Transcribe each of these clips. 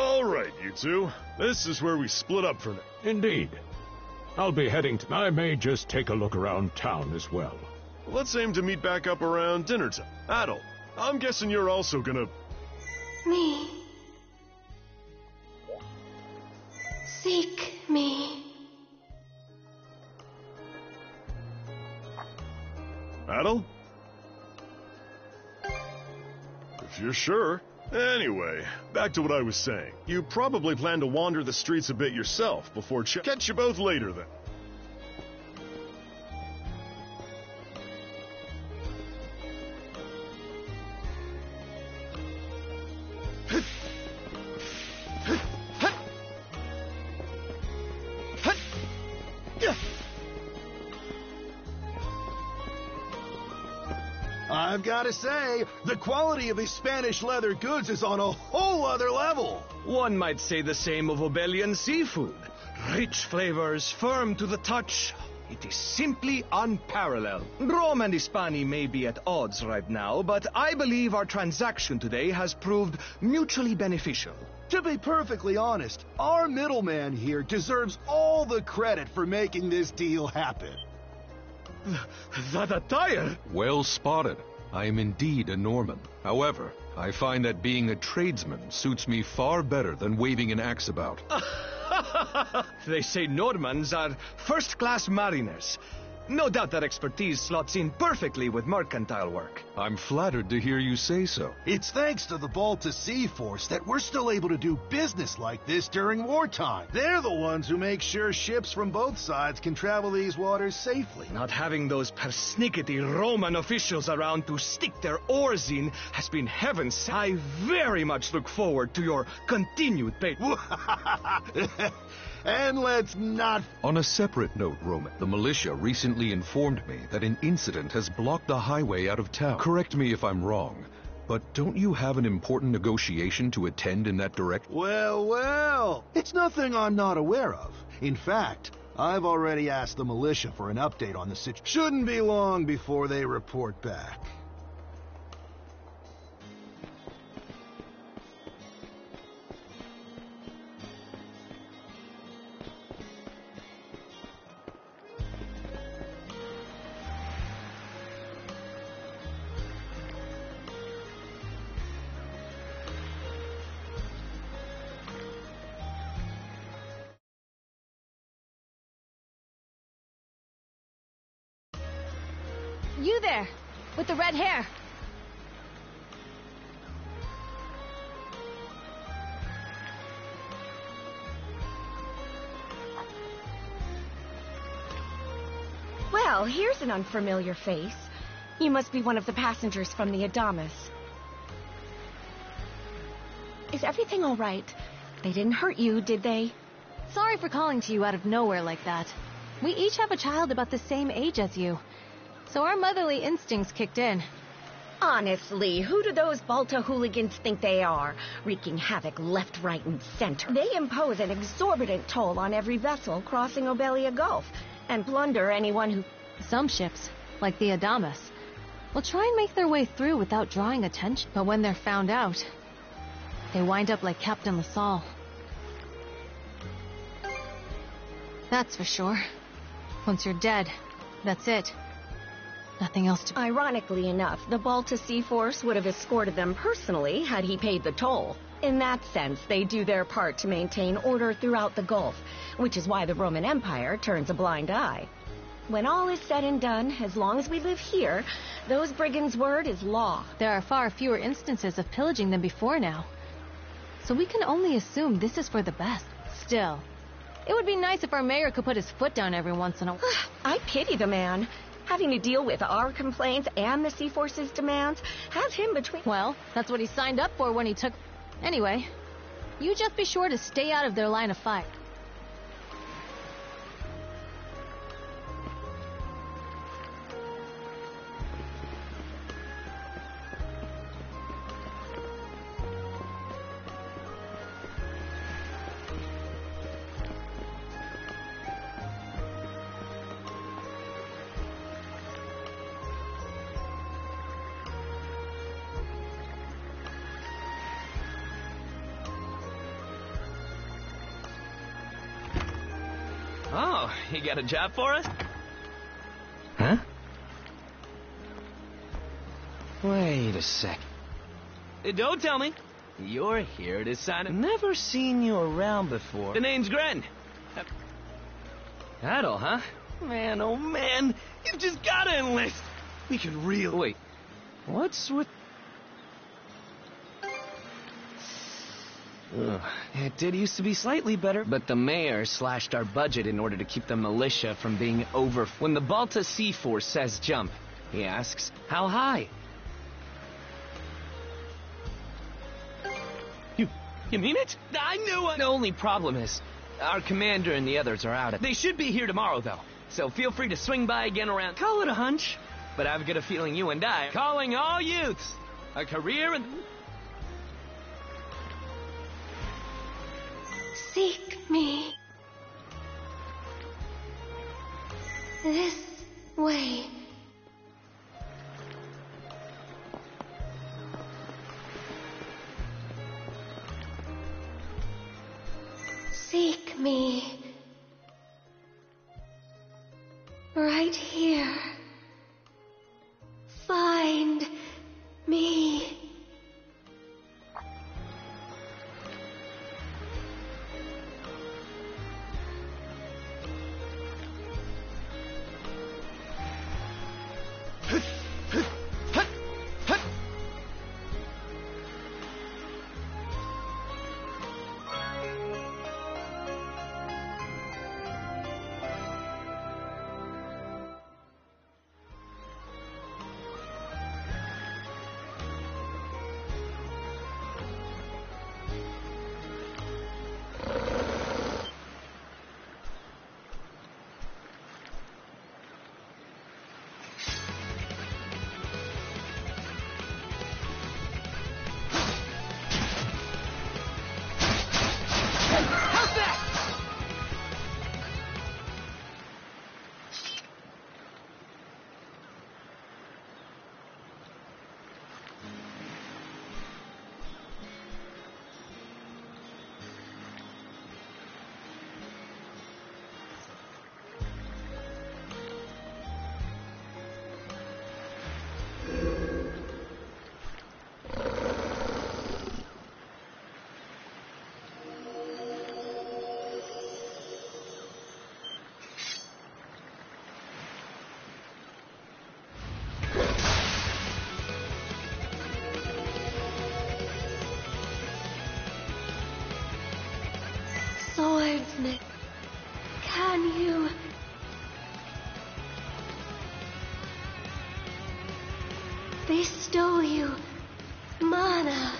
All right, you two. This is where we split up for now. Indeed. I'll be heading to... I may just take a look around town as well. Let's aim to meet back up around dinner time. Adel, I'm guessing you're also gonna... Me. Seek me. Adel? If you're sure. Anyway, back to what I was saying. You probably plan to wander the streets a bit yourself before catch you both later then. I've got to say, the quality of these Spanish leather goods is on a whole other level. One might say the same of Obelian seafood. Rich flavors, firm to the touch. It is simply unparalleled. Rome and Hispania may be at odds right now, but I believe our transaction today has proved mutually beneficial. To be perfectly honest, our middleman here deserves all the credit for making this deal happen. That attire? Well spotted. I am indeed a Norman. However, I find that being a tradesman suits me far better than waving an axe about. They say Normans are first-class mariners. No doubt that expertise slots in perfectly with mercantile work. I'm flattered to hear you say so. It's thanks to the Balta Sea Force that we're still able to do business like this during wartime. They're the ones who make sure ships from both sides can travel these waters safely. Not having those persnickety Roman officials around to stick their oars in has been heaven sent. I very much look forward to your continued patronage. And let's not... On a separate note, Roman, the militia recently informed me that an incident has blocked the highway out of town. Correct me if I'm wrong, but don't you have an important negotiation to attend in that direction? Well, it's nothing I'm not aware of. In fact, I've already asked the militia for an update on the situation. Shouldn't be long before they report back. You there, with the red hair. Well, here's an unfamiliar face. You must be one of the passengers from the Adamas. Is everything all right? They didn't hurt you, did they? Sorry for calling to you out of nowhere like that. We each have a child about the same age as you. So our motherly instincts kicked in. Honestly, who do those Balta hooligans think they are? Wreaking havoc left, right, and center. They impose an exorbitant toll on every vessel crossing Obelia Gulf, and plunder anyone who... Some ships, like the Adamas, will try and make their way through without drawing attention. But when they're found out, they wind up like Captain LaSalle. That's for sure. Once you're dead, that's it. Nothing else to... Ironically enough, the Balta Sea Force would have escorted them personally had he paid the toll. In that sense, they do their part to maintain order throughout the Gulf, which is why the Roman Empire turns a blind eye. When all is said and done, as long as we live here, those brigands' word is law. There are far fewer instances of pillaging than before now. So we can only assume this is for the best. Still, it would be nice if our mayor could put his foot down every once in a while. I pity the man. Having to deal with our complaints and the Sea Force's demands has him between... Well, that's what he signed up for when he took... Anyway, you just be sure to stay out of their line of fire. Oh, you got a job for us? Huh? Wait a sec. Don't tell me. You're here to sign it. Never seen you around before. The name's Gren. That all, huh? Man, oh man, you've just gotta enlist. We can really... Wait, what's with... Ugh. It did used to be slightly better, but the mayor slashed our budget in order to keep the militia from being over... When the Balta Sea Force says jump, he asks, how high? You mean it? I knew it! The only problem is, our commander and the others are out. They should be here tomorrow, though. So feel free to swing by again around. Call it a hunch. But I've got a feeling you and I are calling all youths. A career in... Seek me. This way. Seek me. Right here. Find me. Swordsman, can you... bestow you mana?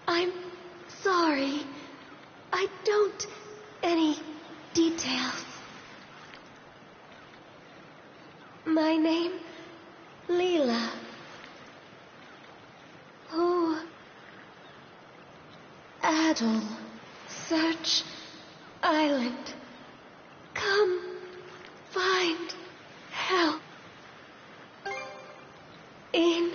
I'm sorry. I don't... any details. My name? Leela. Who? Adel. Search Island. Come find help. In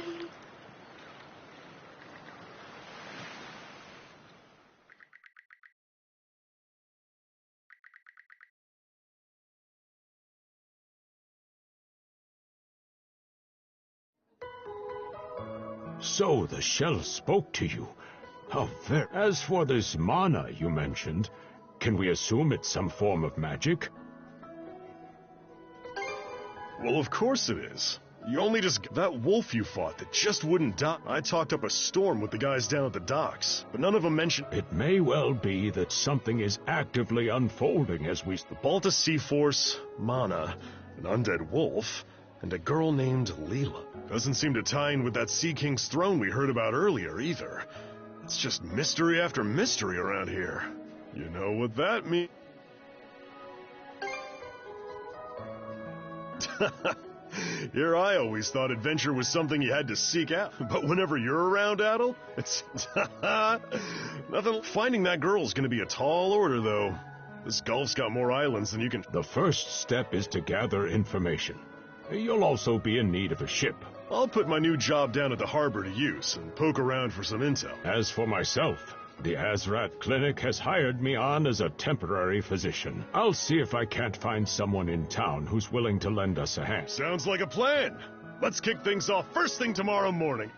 So the shell spoke to you. How very... As for this mana you mentioned, can we assume it's some form of magic? Well, of course it is. You only just... That wolf you fought that just wouldn't die. I talked up a storm with the guys down at the docks, but none of them mentioned... It may well be that something is actively unfolding as we... The Balta Sea Force, mana, an undead wolf, and a girl named Leela. Doesn't seem to tie in with that Sea King's throne we heard about earlier, either. It's just mystery after mystery around here. You know what that means. Here I always thought adventure was something you had to seek out. But whenever you're around, Adel, it's... nothing. Finding that girl's gonna be a tall order, though. This Gulf's got more islands than you can... The first step is to gather information. You'll also be in need of a ship. I'll put my new job down at the harbor to use and poke around for some intel. As for myself, the Azrat Clinic has hired me on as a temporary physician. I'll see if I can't find someone in town who's willing to lend us a hand. Sounds like a plan. Let's kick things off first thing tomorrow morning.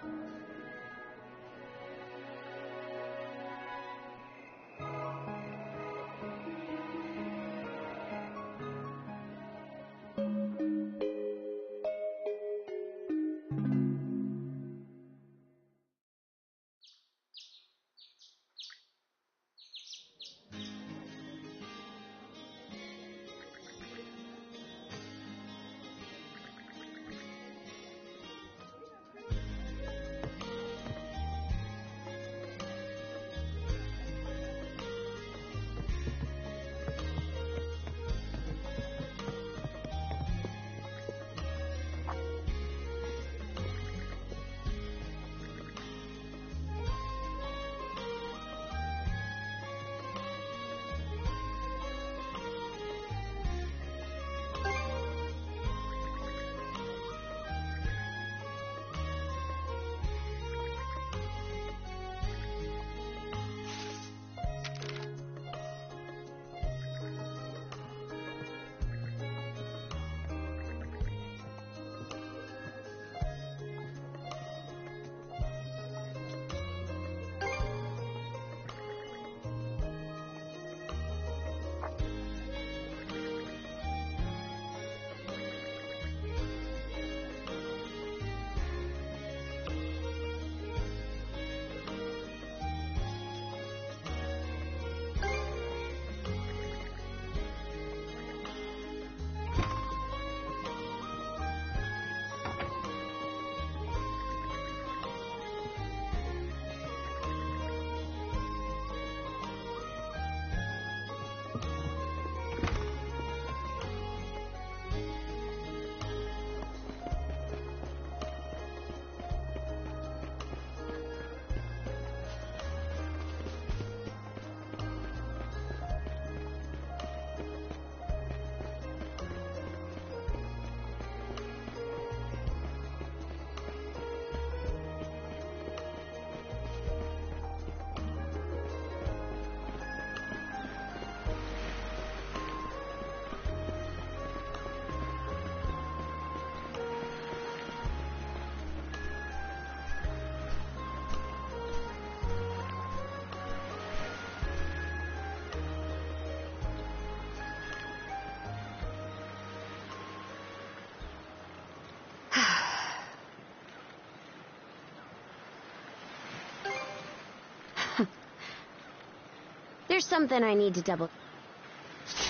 There's something I need to double...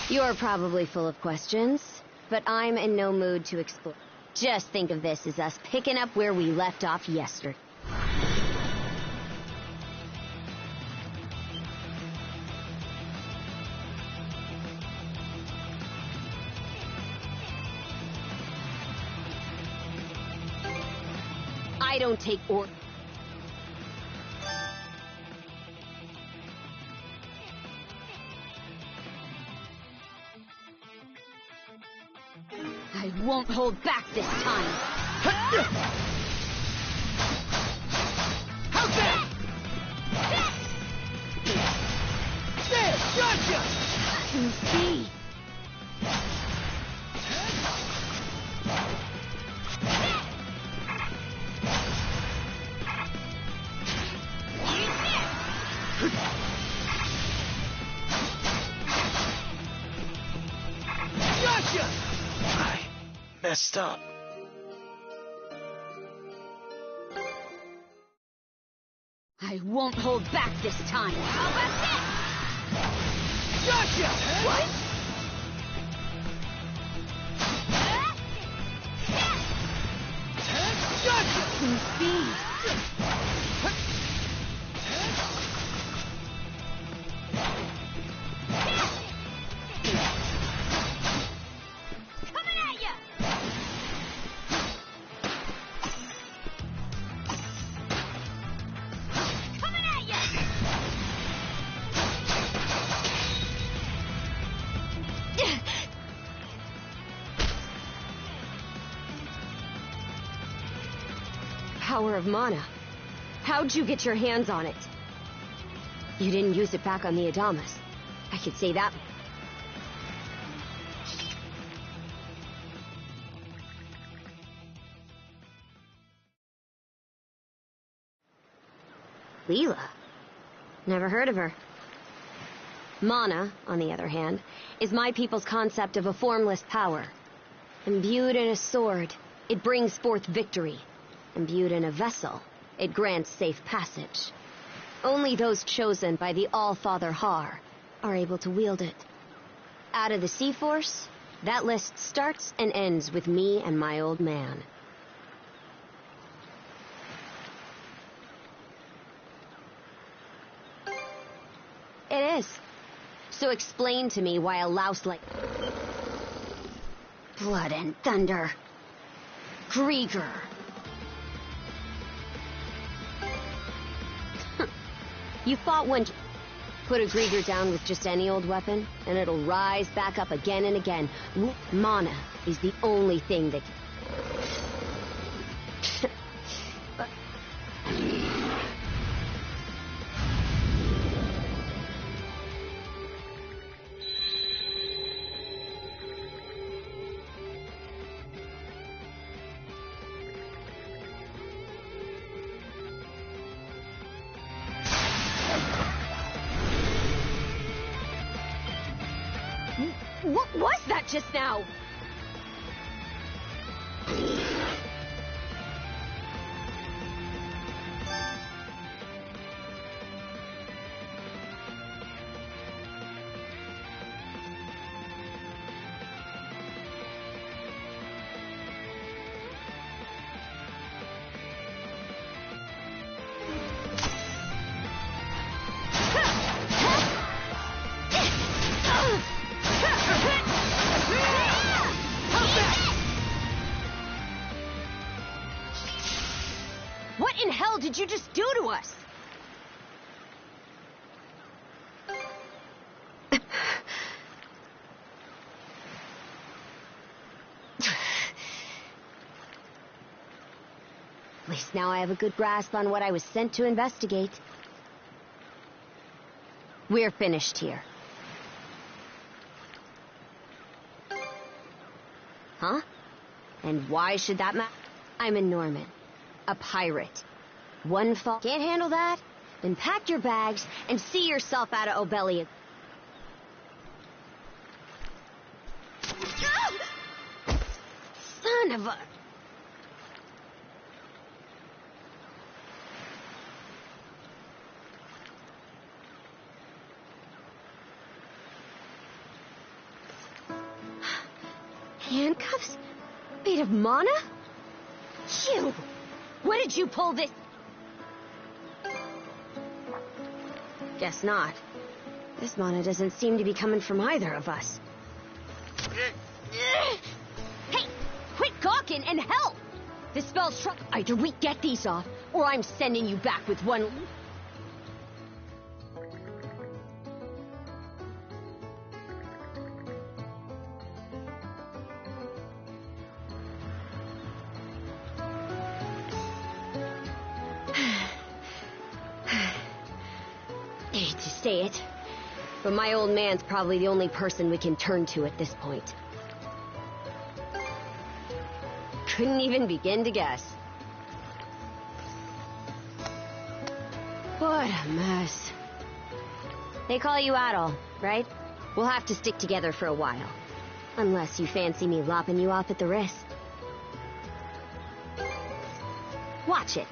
You're probably full of questions, but I'm in no mood to explore. Just think of this as us picking up where we left off yesterday. I don't take orders. I won't hold back this time. How's that? There, gotcha! Let me see. messed up. I won't hold back this time. How about this? Gotcha! What? Gotcha! In speed. Coming at ya! Coming at ya! Power of mana. How'd you get your hands on it? You didn't use it back on the Adamas. I could say that. Leela? Never heard of her. Mana, on the other hand, is my people's concept of a formless power. Imbued in a sword, it brings forth victory. Imbued in a vessel, it grants safe passage. Only those chosen by the All-Father Har are able to wield it. Out of the Sea Force, that list starts and ends with me and my old man. It is. So explain to me why a louse like... Blood and thunder. Grieger. You fought one... Put a Grieger down with just any old weapon, and it'll rise back up again and again. Mana is the only thing that... What was that just now? What in hell did you just do to us? At least now I have a good grasp on what I was sent to investigate. We're finished here. Huh? And why should that matter? I'm a Norman. A pirate. One fall... Can't handle that? Then pack your bags and see yourself out of Obelia. Son of a... Handcuffs? Made of mana? You! Where did you pull this? Guess not. This mana doesn't seem to be coming from either of us. Hey! Quit gawking and help! The spell's trouble. Either we get these off, or I'm sending you back with one... Hate to say it, but my old man's probably the only person we can turn to at this point. Couldn't even begin to guess. What a mess. They call you Adol, right? We'll have to stick together for a while. Unless you fancy me lopping you off at the wrist. Watch it.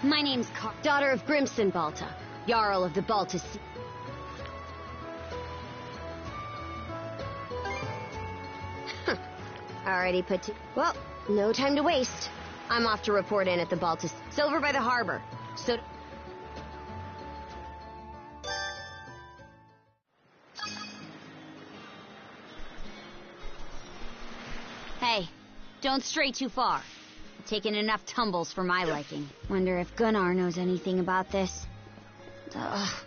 My name's daughter of Grimson Balta, Jarl of the Balta Sea. Already put to... Well, no time to waste. I'm off to report in at the Balta... Silver by the harbor. So... Hey, don't stray too far. Taken enough tumbles for my liking. Wonder if Gunnar knows anything about this. Ugh.